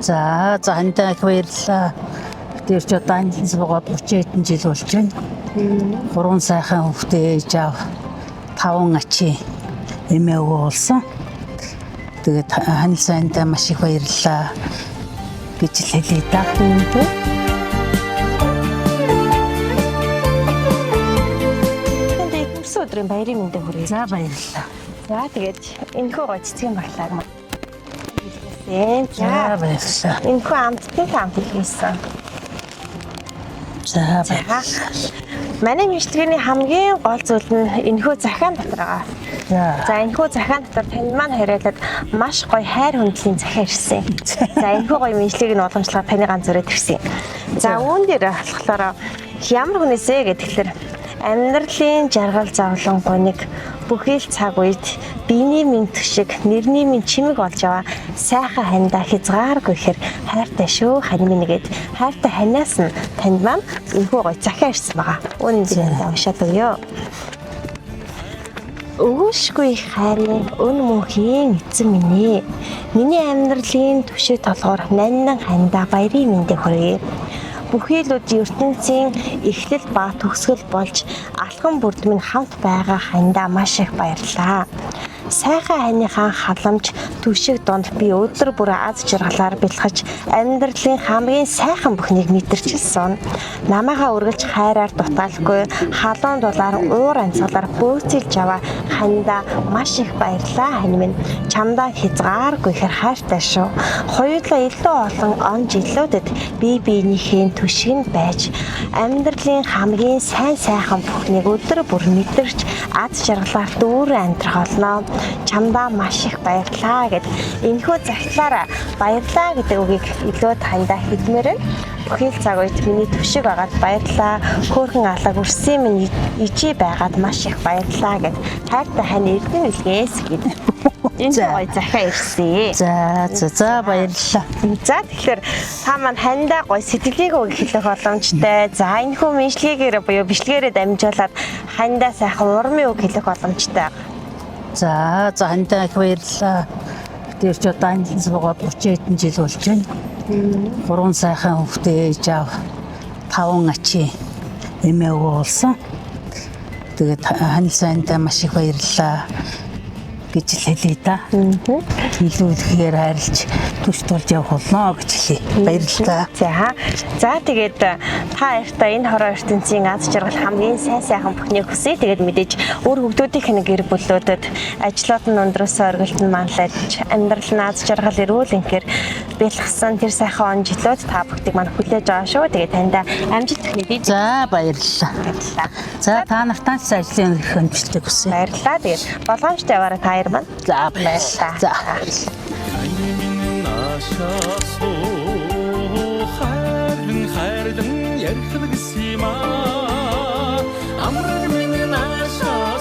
За хандаа их баярлалаа. Тэр ч одоо анилсуугаа 30 хэдэн жил болж байна. 3 сайхан хүүхдээ ээж аав 5 ачи эмээ өвөө болсон. Тэгээд ханил сайндаа маш их баярлалаа гэж хэлээ даа. Өдрийн баярын мэндэ хүргэе. За баярлалаа. За тэгээд энэхүү гоо цэцгийн баглааг маань хэлсэн. За баярлалаа. Энэхүү амттай хэлсэн. За баярлалаа. Манай мэдлэгийн хамгийн гол зүйл нь энэхүү захиан дотор байгаа. За энэхүү захиан дотор танд маань хариулаад маш гоё хайр хүндлийн захиа ирсэн. За энэхүү гоё мэдлэгийг нь уламжлахаар таны ганц зөрөөд ирсэн. За үүн дээр болохоор ямар хүнээсээ гэхэлэр амьдралын жаргал завлан гоник бүхий л цаг үед биений минь төшиг нэрний минь чимэг болж яваа сайхан хандаа хязгааргүй ихэр хайртай шүү хань минийгээд хайртай ханаас нь танд маань энэхүү гоё захиа ирсэн байгаа. Үүнийг би уншаад өгье. Өгөөшгүй хайрын өн мөнхийн эзэн минь ээ. Миний амьдралын төшиг толгоор нандин хандаа баярын мэндэ хүргэе. Бүхий л ертөнцийн эхлэл ба төгсгөл болж алхам бүрд минь хамт байгаа хандаа маш их баярлалаа. Сайхан ханыхаа халамж түшиг донд би өдөр бүр аз жаргалаар бэлхэж амьдралын хамгийн сайхан бүхнийг мэдэрчилсэн. Намайгаа үргэлж хайраар дутаалгүй халуун дулаар уур амьсгалаар бөөцөлж аваа хандаа маш их баярлалаа хань минь. Чамдаа хязгааргүй ихэр хайртай шүү. Хоёулаа илүү олон он жилүүдэд би биенийхээ түшигэнд байж амьдралын хамгийн сайхан бүхнийг өдөр бүр мэдэрч аз жаргалаар дүүрэн амьдрах болно. Чамдаа маш их баярлалаа гэд энэхүү захидлаараа баярлалаа гэдэг үгийг илүү тандаа хэлмээр бүхий л цаг үед миний төшиг агаад баярлалаа. Хөөрхөн алаг өрсөн минь ичи байгаад маш их баярлалаа гэд хайртай хань эрдэнэ үлгээс гэд энэ гоё захиа ирсэн. За баярлалаа. За тэгэхээр та маань хандаа гоё сэтгэлийг үг хэлэх боломжтой. За энэхүү мэдлэгээр буюу бичлэгээрээ дамжуулаад хандаа сайхан урмын үг хэлэх боломжтой. За хандаа их баярлалаа. Тэр ч одоо анилсуугаа 30 хэдэн жил болж байна. 3 сайхан хүүхдээ ээж аав 5 ачи эмээ өвөө болсон. Тэгээд ханил сайндаа маш их баярлалаа гэж хэлээ да. Нийлүүлэхээр хайрлж түш тулж явах болно гэж хэлье. Баярлалаа. За тэгээд та хоёртаа энэ хороо ертөнцийн аз жаргал хамгийн сайхан бүхнийг хүсье. Тэгээд мэдээж өөр хүүхдүүдийн гэр бүлүүдэд ажлууд нь өндрөөсөө оргилт нь манлаж амьдрал нь аз жаргал эрүүл инхээр бэлгсэн тэр сайхан он жилүүд та бүгдийг маань хүлээж байгаа шүү. Тэгээд таньда амжилт хүсье. За баярлалаа. За та нартаа ч ажлын хөндлөлтөд хүсье. Баярлалаа. Тэгээд болгоомжтой яваарай та хоёр маань. За баярлалаа. За хайрлан ярих гэсэн юм аа. Амар минь наашаа